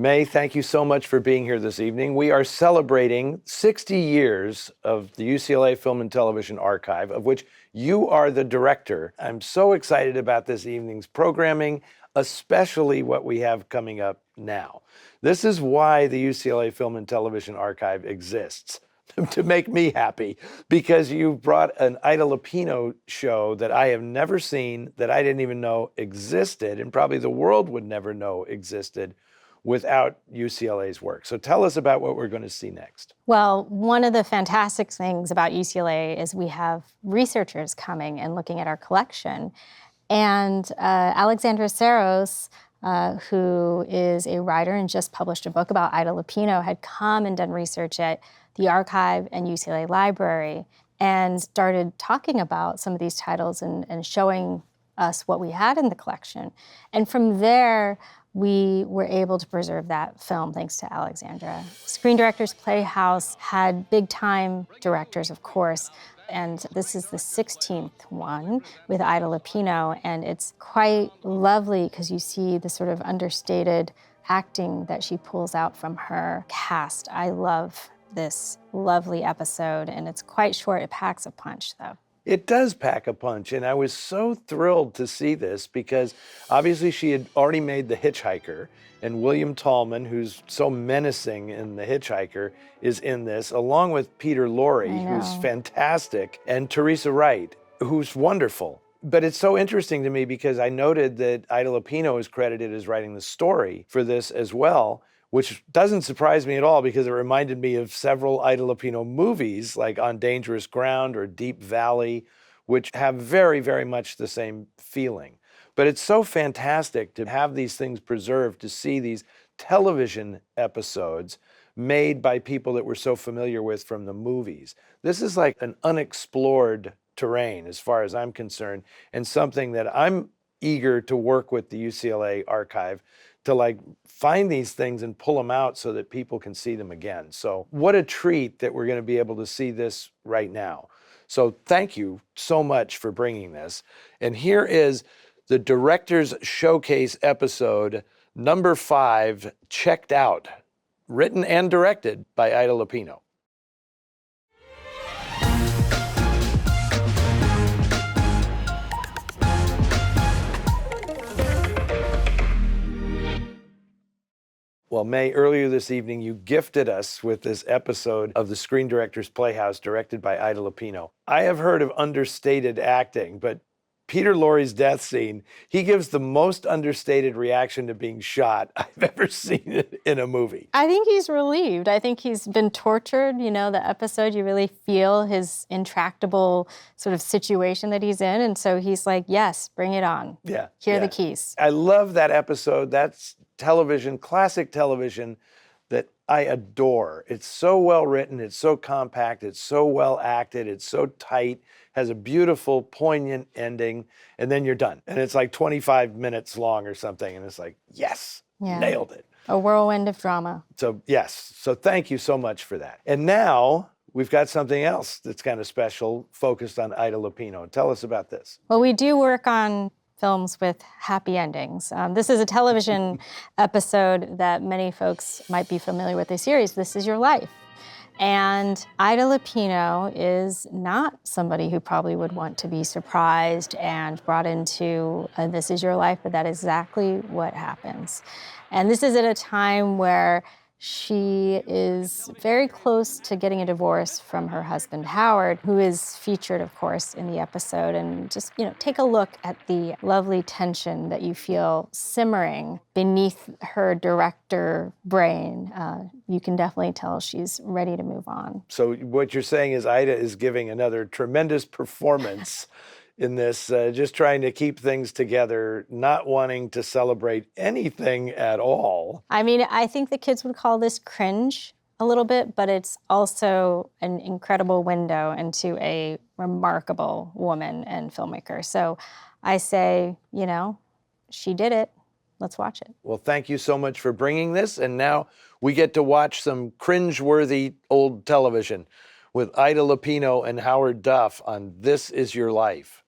May, thank you so much for being here this evening. We are celebrating 60 years of the UCLA Film and Television Archive, of which you are the director. I'm so excited about this evening's programming, especially what we have coming up now. This is why the UCLA Film and Television Archive exists, to make me happy, because you brought an Ida Lupino show that I have never seen, that I didn't even know existed, and probably the world would never know existed without UCLA's work. So tell us about what we're going to see next. Well, one of the fantastic things about UCLA is we have researchers coming and looking at our collection. And Alexandra Seros, who is a writer and just published a book about Ida Lupino, had come and done research at the archive and UCLA library and started talking about some of these titles and showing us what we had in the collection. And from there, we were able to preserve that film thanks to Alexandra. Screen Directors Playhouse had big-time directors, of course, and this is the 16th one with Ida Lupino, and it's quite lovely because you see the sort of understated acting that she pulls out from her cast. I love this lovely episode, and it's quite short. It packs a punch, though. It does pack a punch, and I was so thrilled to see this because obviously she had already made The Hitchhiker, and William Tallman, who's so menacing in The Hitchhiker, is in this, along with Peter Lorre, who's fantastic, and Teresa Wright, who's wonderful. But it's so interesting to me because I noted that Ida Lupino is credited as writing the story for this as well, which doesn't surprise me at all because it reminded me of several Ida Lupino movies like On Dangerous Ground or Deep Valley, which have very, very much the same feeling. But it's so fantastic to have these things preserved, to see these television episodes made by people that we're so familiar with from the movies. This is like an unexplored terrain as far as I'm concerned, and something that I'm eager to work with the UCLA archive to find these things and pull them out so that people can see them again. So what a treat that we're going to be able to see this right now. So thank you so much for bringing this. And here is the Director's Showcase episode number 5, Checked Out, written and directed by Ida Lupino. Well, May, earlier this evening, you gifted us with this episode of the Screen Directors Playhouse directed by Ida Lupino. I have heard of understated acting, but Peter Lorre's death scene, he gives the most understated reaction to being shot I've ever seen in a movie. I think he's relieved. I think he's been tortured. You know, the episode, you really feel his intractable sort of situation that he's in. And so he's like, yes, bring it on. Yeah. Here are the keys. I love that episode. That's television, classic television that I adore. It's so well written, it's so compact, it's so well acted, it's so tight, has a beautiful, poignant ending, and then you're done. And it's like 25 minutes long or something, and it's like, yes, nailed it. A whirlwind of drama. So yes, so thank you so much for that. And now we've got something else that's kind of special, focused on Ida Lupino. Tell us about this. Well, we do work on films with happy endings. This is a television episode that many folks might be familiar with the series, This Is Your Life. And Ida Lupino is not somebody who probably would want to be surprised and brought into This Is Your Life, but that is exactly what happens. And this is at a time where she is very close to getting a divorce from her husband, Howard, who is featured, of course, in the episode. And just, take a look at the lovely tension that you feel simmering beneath her director brain. You can definitely tell she's ready to move on. So what you're saying is Ida is giving another tremendous performance in this, just trying to keep things together, not wanting to celebrate anything at all. I mean, I think the kids would call this cringe a little bit, but it's also an incredible window into a remarkable woman and filmmaker. So I say, she did it. Let's watch it. Well, thank you so much for bringing this. And now we get to watch some cringe-worthy old television with Ida Lupino and Howard Duff on This Is Your Life.